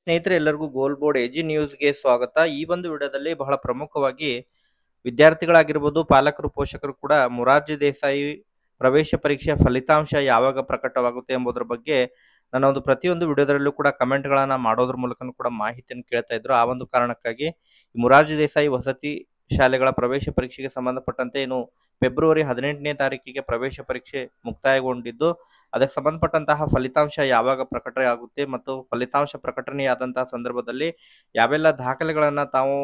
ಸ್ನೇಹಿತರೆ ಎಲ್ಲರಿಗೂ ಗೋಲ್ board AG ನ್ಯೂಸ್ಗೆ ಸ್ವಾಗತ. ಈ ಒಂದು ವಿಡಿಯೋದಲ್ಲಿ ಬಹಳ ಪ್ರಮುಖವಾಗಿ ವಿದ್ಯಾರ್ಥಿಗಳಾಗಿರ್ಬೋದು, ಪಾಲಕರು, ಪೋಷಕರು ಕೂಡ ಮೊರಾರ್ಜಿ ದೇಸಾಯಿ ಪ್ರವೇಶ ಪರೀಕ್ಷೆಯ ಫಲಿತಾಂಶ ಯಾವಾಗ ಪ್ರಕಟವಾಗುತ್ತೆ ಎಂಬುದರ ಬಗ್ಗೆ ನನ್ನ ಒಂದು ಪ್ರತಿಯೊಂದು ವಿಡಿಯೋದಲ್ಲೂ ಕೂಡ ಕಮೆಂಟ್ಗಳನ್ನ ಮಾಡೋದ್ರ ಮೂಲಕನೂ ಕೂಡ ಮಾಹಿತಿಯನ್ನು ಕೇಳ್ತಾ ಇದ್ರು. ಆ ಒಂದು ಕಾರಣಕ್ಕಾಗಿ ಈ ಮೊರಾರ್ಜಿ ದೇಸಾಯಿ ವಸತಿ ಶಾಲೆಗಳ ಪ್ರವೇಶ ಪರೀಕ್ಷೆಗೆ ಸಂಬಂಧಪಟ್ಟಂತೆ ಏನು ಫೆಬ್ರವರಿ 18ನೇ ತಾರೀಕಿಗೆ ಪ್ರವೇಶ ಪರೀಕ್ಷೆ ಮುಕ್ತಾಯಗೊಂಡಿದ್ದು, ಅದಕ್ಕೆ ಸಂಬಂಧಪಟ್ಟಂತಹ ಫಲಿತಾಂಶ ಯಾವಾಗ ಪ್ರಕಟ ಆಗುತ್ತೆ ಮತ್ತು ಫಲಿತಾಂಶ ಪ್ರಕಟಣೆಯಾದಂತಹ ಸಂದರ್ಭದಲ್ಲಿ ಯಾವೆಲ್ಲ ದಾಖಲೆಗಳನ್ನ ತಾವು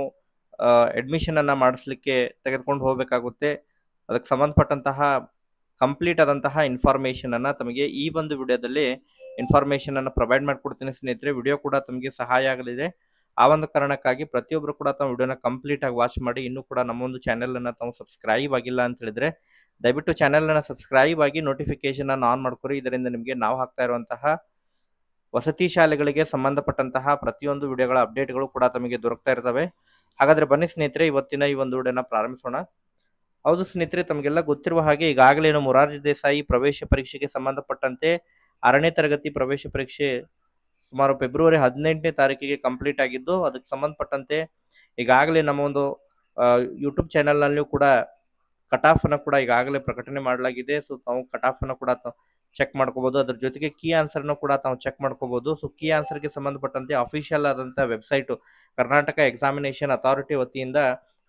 ಅಡ್ಮಿಷನ್ ಅನ್ನ ಮಾಡಿಸ್ಲಿಕ್ಕೆ ತೆಗೆದುಕೊಂಡು ಹೋಗಬೇಕಾಗುತ್ತೆ, ಅದಕ್ಕೆ ಸಂಬಂಧಪಟ್ಟಂತಹ ಕಂಪ್ಲೀಟ್ ಆದಂತಹ ಇನ್ಫಾರ್ಮೇಶನ್ ಅನ್ನ ತಮಗೆ ಈ ಒಂದು ವಿಡಿಯೋದಲ್ಲಿ ಇನ್ಫಾರ್ಮೇಶನ್ ಅನ್ನ ಪ್ರೊವೈಡ್ ಮಾಡ್ಕೊಡ್ತೀನಿ ಸ್ನೇಹಿತರೆ. ವಿಡಿಯೋ ಕೂಡ ತಮಗೆ ಸಹಾಯ ಆಗಲಿದೆ. ಆ ಒಂದು ಕಾರಣಕ್ಕಾಗಿ ಪ್ರತಿಯೊಬ್ಬರು ಕೂಡ ತಾವು ವಿಡಿಯೋನ ಕಂಪ್ಲೀಟ್ ಆಗಿ ವಾಚ್ ಮಾಡಿ. ಇನ್ನೂ ಕೂಡ ನಮ್ಮ ಒಂದು ಚಾನೆಲ್ ಅನ್ನ ತಾವು ಸಬ್ಸ್ಕ್ರೈಬ್ ಆಗಿಲ್ಲ ಅಂತ ಹೇಳಿದ್ರೆ ದಯವಿಟ್ಟು ಚಾನೆಲ್ ಅನ್ನ ಸಬ್ಸ್ಕ್ರೈಬ್ ಆಗಿ ನೋಟಿಫಿಕೇಶನ್ ಅನ್ನು ಆನ್ ಮಾಡ್ಕೊರಿ. ಇದರಿಂದ ನಿಮಗೆ ನಾವು ಹಾಕ್ತಾ ಇರುವಂತಹ ವಸತಿ ಶಾಲೆಗಳಿಗೆ ಸಂಬಂಧಪಟ್ಟಂತಹ ಪ್ರತಿಯೊಂದು ವಿಡಿಯೋಗಳ ಅಪ್ಡೇಟ್ಗಳು ಕೂಡ ತಮಗೆ ದೊರಕ್ತಾ ಇರ್ತವೆ. ಹಾಗಾದ್ರೆ ಬನ್ನಿ ಸ್ನೇಹಿತರೆ, ಇವತ್ತಿನ ಈ ಒಂದು ವಿಡಿಯೋನ ಪ್ರಾರಂಭಿಸೋಣ. ಹೌದು ಸ್ನೇಹಿತರೆ, ತಮಗೆಲ್ಲ ಗೊತ್ತಿರುವ ಹಾಗೆ ಈಗಾಗಲೇ ಮೊರಾರ್ಜಿ ದೇಸಾಯಿ ಪ್ರವೇಶ ಪರೀಕ್ಷೆಗೆ ಸಂಬಂಧಪಟ್ಟಂತೆ 6ನೇ ತರಗತಿ ಪ್ರವೇಶ ಪರೀಕ್ಷೆ ಸುಮಾರು ಫೆಬ್ರವರಿ 18ನೇ ತಾರೀಕಿಗೆ ಕಂಪ್ಲೀಟ್ ಆಗಿದ್ದು, ಅದಕ್ಕೆ ಸಂಬಂಧಪಟ್ಟಂತೆ ಈಗಾಗಲೇ ನಮ್ಮ ಒಂದು ಯೂಟ್ಯೂಬ್ ಚಾನೆಲ್ನಲ್ಲೂ ಕೂಡ ಕಟ್ ಆಫ್ ಅನ್ನು ಕೂಡ ಈಗಾಗಲೇ ಪ್ರಕಟಣೆ ಮಾಡಲಾಗಿದೆ. ಸೊ ತಾವು ಕಟ್ ಆಫ್ ಅನ್ನು ಕೂಡ ಚೆಕ್ ಮಾಡ್ಕೋಬಹುದು. ಅದ್ರ ಜೊತೆಗೆ ಕೀ ಆನ್ಸರ್ ಕೂಡ ತಾವು ಚೆಕ್ ಮಾಡ್ಕೋಬಹುದು. ಸೊ ಕೀ ಆನ್ಸರ್ಗೆ ಸಂಬಂಧಪಟ್ಟಂತೆ ಅಫಿಷಿಯಲ್ ಆದಂತಹ ವೆಬ್ಸೈಟ್ ಕರ್ನಾಟಕ ಎಕ್ಸಾಮಿನೇಷನ್ ಅಥಾರಿಟಿ ವತಿಯಿಂದ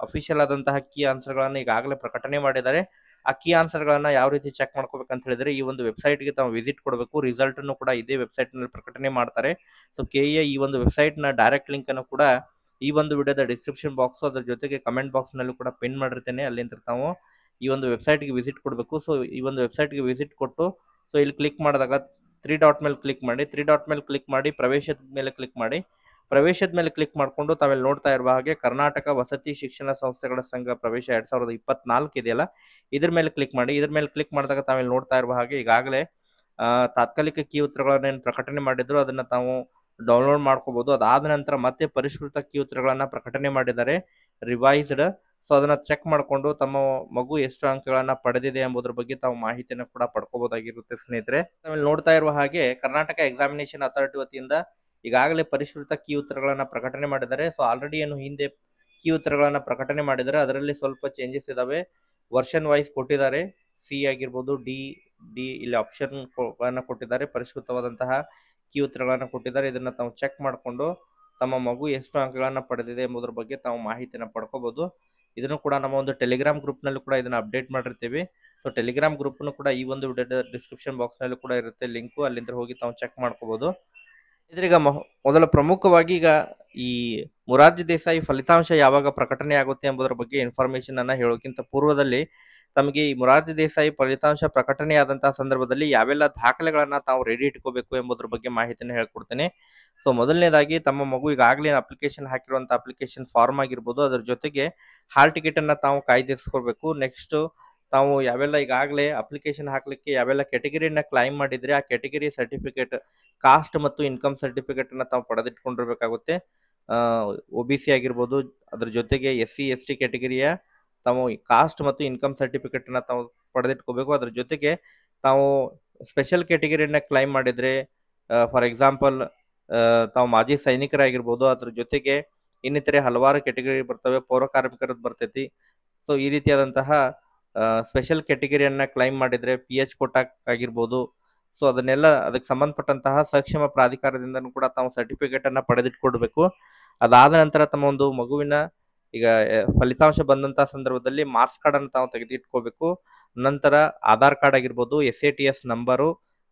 ಅಫಿಷಿಯಲ್ ಆದಂತಹ ಕೀ ಆನ್ಸರ್ಗಳನ್ನು ಈಗಾಗಲೇ ಪ್ರಕಟಣೆ ಮಾಡಿದ್ದಾರೆ. ಆ ಕೀ ಆನ್ಸರ್ಗಳನ್ನ ಯಾವ ರೀತಿ ಚೆಕ್ ಮಾಡ್ಕೋಬೇಕಂತ ಹೇಳಿದ್ರೆ ಈ ಒಂದು ವೆಬ್ಸೈಟ್ಗೆ ತಾವು ವಿಸಿಟ್ ಕೊಡಬೇಕು. ರಿಸಲ್ಟ್ ಅನ್ನು ಕೂಡ ಇದೇ ವೆಬ್ಸೈಟ್ ನಲ್ಲಿ ಪ್ರಕಟಣೆ ಮಾಡ್ತಾರೆ. ಸೊ ಕೆಇಎ ಈ ಒಂದು ವೆಬ್ಸೈಟ್ ನ ಡೈರೆಕ್ಟ್ ಲಿಂಕ್ ಅನ್ನು ಕೂಡ ಈ ಒಂದು ವಿಡಿಯೋದ ಡಿಸ್ಕ್ರಿಪ್ಷನ್ ಬಾಕ್ಸ್ ಅದ್ರ ಜೊತೆಗೆ ಕಮೆಂಟ್ ಬಾಕ್ಸ್ ನಲ್ಲೂ ಕೂಡ ಪಿನ್ ಮಾಡಿರ್ತೇನೆ. ಅಲ್ಲಿಂದ ತಾವು ಈ ಒಂದು ವೆಬ್ಸೈಟ್ಗೆ ವಿಸಿಟ್ ಕೊಡಬೇಕು. ಸೊ ಈ ಒಂದು ವೆಬ್ಸೈಟ್ಗೆ ವಿಸಿಟ್ ಕೊಟ್ಟು ಸೊ ಇಲ್ಲಿ ಕ್ಲಿಕ್ ಮಾಡಿದಾಗ 3 ಡಾಟ್ ಮೇಲೆ ಕ್ಲಿಕ್ ಮಾಡಿ. 3 ಡಾಟ್ ಮೇಲೆ ಕ್ಲಿಕ್ ಮಾಡಿ ಪ್ರವೇಶದ ಮೇಲೆ ಕ್ಲಿಕ್ ಮಾಡಿ. ಪ್ರವೇಶದ ಮೇಲೆ ಕ್ಲಿಕ್ ಮಾಡಿಕೊಂಡು ತಾವೆಲ್ಲಿ ನೋಡ್ತಾ ಇರುವ ಹಾಗೆ ಕರ್ನಾಟಕ ವಸತಿ ಶಿಕ್ಷಣ ಸಂಸ್ಥೆಗಳ ಸಂಘ ಪ್ರವೇಶ 2024 ಇದೆಯಲ್ಲ, ಇದ್ರ ಮೇಲೆ ಕ್ಲಿಕ್ ಮಾಡಿ. ಇದ್ರ ಮೇಲೆ ಕ್ಲಿಕ್ ಮಾಡಿದಾಗ ತಾವೆಲ್ಲಿ ನೋಡ್ತಾ ಇರುವ ಹಾಗೆ ಈಗಾಗಲೇ ತಾತ್ಕಾಲಿಕ ಕೀ ಉತ್ತರಗಳನ್ನ ಏನು ಪ್ರಕಟಣೆ ಮಾಡಿದ್ರು ಅದನ್ನ ತಾವು ಡೌನ್ಲೋಡ್ ಮಾಡ್ಕೋಬಹುದು. ಅದಾದ ನಂತರ ಮತ್ತೆ ಪರಿಷ್ಕೃತ ಕೀ ಉತ್ತರಗಳನ್ನ ಪ್ರಕಟಣೆ ಮಾಡಿದ್ದಾರೆ, ರಿವೈಸ್ಡ್. ಸೊ ಅದನ್ನ ಚೆಕ್ ಮಾಡಿಕೊಂಡು ತಮ್ಮ ಮಗು ಎಷ್ಟು ಅಂಕಗಳನ್ನ ಪಡೆದಿದೆ ಎಂಬುದರ ಬಗ್ಗೆ ತಾವು ಮಾಹಿತಿಯನ್ನು ಕೂಡ ಪಡ್ಕೋಬಹುದಾಗಿರುತ್ತೆ ಸ್ನೇಹಿತರೆ. ತಾವೆಲ್ಲಿ ನೋಡ್ತಾ ಇರುವ ಹಾಗೆ ಕರ್ನಾಟಕ ಎಕ್ಸಾಮಿನೇಷನ್ ಅಥಾರಿಟಿ ವತಿಯಿಂದ ಈಗಾಗಲೇ ಪರಿಷ್ಕೃತ ಕೀ ಉತ್ತರಗಳನ್ನ ಪ್ರಕಟಣೆ ಮಾಡಿದ್ದಾರೆ. ಸೊ ಆಲ್ರೆಡಿ ಏನು ಹಿಂದೆ ಕೀ ಉತ್ತರಗಳನ್ನ ಪ್ರಕಟಣೆ ಮಾಡಿದ್ದಾರೆ, ಅದರಲ್ಲಿ ಸ್ವಲ್ಪ ಚೇಂಜಸ್ ಇದಾವೆ. ವರ್ಷನ್ ವೈಸ್ ಕೊಟ್ಟಿದ್ದಾರೆ. ಸಿ ಆಗಿರ್ಬೋದು, ಡಿ ಇಲ್ಲಿ ಆಪ್ಷನ್ ಕೊಟ್ಟಿದ್ದಾರೆ. ಪರಿಷ್ಕೃತವಾದಂತಹ ಕೀ ಉತ್ತರಗಳನ್ನ ಕೊಟ್ಟಿದ್ದಾರೆ. ಇದನ್ನ ತಾವು ಚೆಕ್ ಮಾಡಿಕೊಂಡು ತಮ್ಮ ಮಗು ಎಷ್ಟು ಅಂಕಗಳನ್ನ ಪಡೆದಿದೆ ಎಂಬುದರ ಬಗ್ಗೆ ತಾವು ಮಾಹಿತಿಯನ್ನು ಪಡ್ಕೋಬಹುದು. ಇದನ್ನು ಕೂಡ ನಮ್ಮ ಒಂದು ಟೆಲಿಗ್ರಾಮ್ ಗ್ರೂಪ್ ನಲ್ಲಿ ಕೂಡ ಇದನ್ನ ಅಪ್ಡೇಟ್ ಮಾಡಿರ್ತೀವಿ. ಸೊ ಟೆಲಿಗ್ರಾಮ್ ಗ್ರೂಪ್ ಕೂಡ ಈ ಒಂದು ವಿಡಿಯೋದ ಡಿಸ್ಕ್ರಿಪ್ಷನ್ ಬಾಕ್ಸ್ ನಲ್ಲಿ ಕೂಡ ಇರುತ್ತೆ ಲಿಂಕು, ಅಲ್ಲಿಂದ ಹೋಗಿ ತಾವು ಚೆಕ್ ಮಾಡ್ಕೋಬಹುದು. ಇದ್ರೀಗ ಮೊದಲ ಪ್ರಮುಖವಾಗಿ ಈಗ ಈ ಮೊರಾರ್ಜಿ ದೇಸಾಯಿ ಫಲಿತಾಂಶ ಯಾವಾಗ ಪ್ರಕಟಣೆ ಆಗುತ್ತೆ ಎಂಬುದರ ಬಗ್ಗೆ ಇನ್ಫಾರ್ಮೇಶನ್ ಅನ್ನ ಹೇಳೋಕ್ಕಿಂತ ಪೂರ್ವದಲ್ಲಿ ತಮಗೆ ಈ ಮೊರಾರ್ಜಿ ದೇಸಾಯಿ ಫಲಿತಾಂಶ ಪ್ರಕಟಣೆಯಾದಂತಹ ಸಂದರ್ಭದಲ್ಲಿ ಯಾವೆಲ್ಲ ದಾಖಲೆಗಳನ್ನ ತಾವು ರೆಡಿ ಇಟ್ಕೋಬೇಕು ಎಂಬುದರ ಬಗ್ಗೆ ಮಾಹಿತಿಯನ್ನು ಹೇಳ್ಕೊಡ್ತೇನೆ. ಸೊ ಮೊದಲನೇದಾಗಿ ತಮ್ಮ ಮಗು ಈಗಾಗಲೇ ಅಪ್ಲಿಕೇಶನ್ ಹಾಕಿರುವಂತಹ ಅಪ್ಲಿಕೇಶನ್ ಫಾರ್ಮ್ ಆಗಿರ್ಬೋದು, ಅದ್ರ ಜೊತೆಗೆ ಹಾಲ್ ಟಿಕೆಟ್ ಅನ್ನ ತಾವು ಕಾಯ್ದಿರಿಸ್ಕೊಳ್ಬೇಕು. ನೆಕ್ಸ್ಟ್ ತಾವು ಯಾವೆಲ್ಲ ಈಗಾಗಲೇ ಅಪ್ಲಿಕೇಶನ್ ಹಾಕ್ಲಿಕ್ಕೆ ಯಾವೆಲ್ಲ ಕೆಟಗರಿಯನ್ನ ಕ್ಲೈಮ್ ಮಾಡಿದ್ರೆ ಆ ಕೆಟಗರಿ ಸರ್ಟಿಫಿಕೇಟ್, ಕಾಸ್ಟ್ ಮತ್ತು ಇನ್ಕಮ್ ಸರ್ಟಿಫಿಕೇಟ್ ಅನ್ನ ತಾವು ಪಡೆದಿಟ್ಕೊಂಡಿರ್ಬೇಕಾಗುತ್ತೆ. OBC ಆಗಿರ್ಬೋದು, ಅದ್ರ ಜೊತೆಗೆ SC ST ಕೆಟಗರಿಯ ತಾವು ಕಾಸ್ಟ್ ಮತ್ತು ಇನ್ಕಮ್ ಸರ್ಟಿಫಿಕೇಟ್ ಅನ್ನ ತಾವು ಪಡೆದಿಟ್ಕೋಬೇಕು. ಅದ್ರ ಜೊತೆಗೆ ತಾವು ಸ್ಪೆಷಲ್ ಕೆಟಗರಿಯನ್ನ ಕ್ಲೈಮ್ ಮಾಡಿದ್ರೆ ಫಾರ್ ಎಕ್ಸಾಂಪಲ್ ತಾವು ಮಾಜಿ ಸೈನಿಕರಾಗಿರ್ಬೋದು, ಅದ್ರ ಜೊತೆಗೆ ಇನ್ನಿತರೆ ಹಲವಾರು ಕೆಟಗರಿ ಬರ್ತವೆ, ಪೌರ ಕಾರ್ಮಿಕರದ್ದು ಬರ್ತೈತಿ. ಸೊ ಈ ರೀತಿಯಾದಂತಹ ಸ್ಪೆಷಲ್ ಕೆಟಗರಿಯನ್ನ ಕ್ಲೈಮ್ ಮಾಡಿದ್ರೆ PH ಕೋಟಾಕ್ ಆಗಿರ್ಬೋದು. ಸೊ ಅದನ್ನೆಲ್ಲ ಅದಕ್ಕೆ ಸಂಬಂಧಪಟ್ಟಂತಹ ಸಕ್ಷಮ ಪ್ರಾಧಿಕಾರದಿಂದನೂ ಕೂಡ ತಾವು ಸರ್ಟಿಫಿಕೇಟ್ ಅನ್ನ ಪಡೆದಿಟ್ಕೊಡ್ಬೇಕು. ಅದಾದ ನಂತರ ತಮ್ಮ ಒಂದು ಮಗುವಿನ ಈಗ ಫಲಿತಾಂಶ ಬಂದಂತಹ ಸಂದರ್ಭದಲ್ಲಿ ಮಾರ್ಕ್ಸ್ ಕಾರ್ಡ್ ಅನ್ನು ತಾವು ತೆಗೆದಿಟ್ಕೋಬೇಕು. ನಂತರ ಆಧಾರ್ ಕಾರ್ಡ್ ಆಗಿರ್ಬೋದು, SATS ನಂಬರು,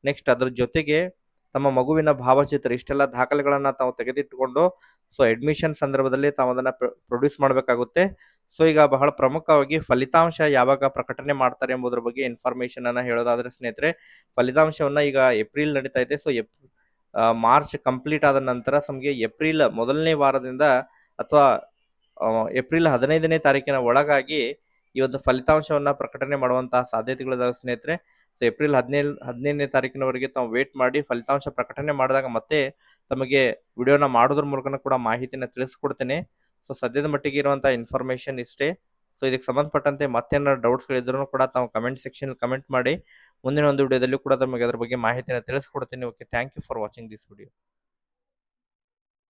ನೆಕ್ಸ್ಟ್ ಅದ್ರ ಜೊತೆಗೆ ತಮ್ಮ ಮಗುವಿನ ಭಾವಚಿತ್ರ, ಇಷ್ಟೆಲ್ಲ ದಾಖಲೆಗಳನ್ನ ತಾವು ತೆಗೆದಿಟ್ಟುಕೊಂಡು ಸೊ ಅಡ್ಮಿಷನ್ ಸಂದರ್ಭದಲ್ಲಿ ತಾವು ಅದನ್ನ ಪ್ರೊಡ್ಯೂಸ್ ಮಾಡಬೇಕಾಗುತ್ತೆ. ಸೊ ಈಗ ಬಹಳ ಪ್ರಮುಖವಾಗಿ ಫಲಿತಾಂಶ ಯಾವಾಗ ಪ್ರಕಟಣೆ ಮಾಡ್ತಾರೆ ಎಂಬುದರ ಬಗ್ಗೆ ಇನ್ಫಾರ್ಮೇಶನ್ ಅನ್ನ ಹೇಳೋದಾದ್ರೆ ಸ್ನೇಹಿತರೆ, ಫಲಿತಾಂಶವನ್ನ ಈಗ ಏಪ್ರಿಲ್ ನಡೀತಾ ಇದೆ. ಸೊ ಮಾರ್ಚ್ ಕಂಪ್ಲೀಟ್ ಆದ ನಂತರ ನಮಗೆ ಏಪ್ರಿಲ್ ಮೊದಲನೇ ವಾರದಿಂದ ಅಥವಾ ಏಪ್ರಿಲ್ 15ನೇ ತಾರೀಕಿನ ಒಳಗಾಗಿ ಈ ಒಂದು ಫಲಿತಾಂಶವನ್ನ ಪ್ರಕಟಣೆ ಮಾಡುವಂತಹ ಸಾಧ್ಯತೆಗಳಿದಾವೆ ಸ್ನೇಹಿತರೆ. ಸೊ ಏಪ್ರಿಲ್ 15ನೇ ತಾರೀಕಿನವರೆಗೆ ತಾವು ವೇಟ್ ಮಾಡಿ. ಫಲಿತಾಂಶ ಪ್ರಕಟಣೆ ಮಾಡಿದಾಗ ಮತ್ತೆ ತಮಗೆ ವಿಡಿಯೋನ ಮಾಡೋದ್ರ ಮೂಲಕ ಕೂಡ ಮಾಹಿತಿನ ತಿಳಿಸ್ಕೊಡ್ತೇನೆ. ಸೊ ಸದ್ಯದ ಮಟ್ಟಿಗೆ ಇರುವಂತಹ ಇನ್ಫಾರ್ಮೇಶನ್ ಇಷ್ಟೇ. ಸೊ ಇದಕ್ಕೆ ಸಂಬಂಧಪಟ್ಟಂತೆ ಮತ್ತೇನಾದ್ರು ಡೌಟ್ಸ್ಗಳಿದ್ರೂ ಕೂಡ ತಾವು ಕಮೆಂಟ್ ಸೆಕ್ಷನ್ ಕಮೆಂಟ್ ಮಾಡಿ. ಮುಂದಿನ ಒಂದು ವಿಡಿಯೋದಲ್ಲಿ ಕೂಡ ತಮಗೆ ಅದರ ಬಗ್ಗೆ ಮಾಹಿತಿನ ತಿಳಿಸ್ಕೊಡ್ತೀನಿ. Okay, thank you for watching this video.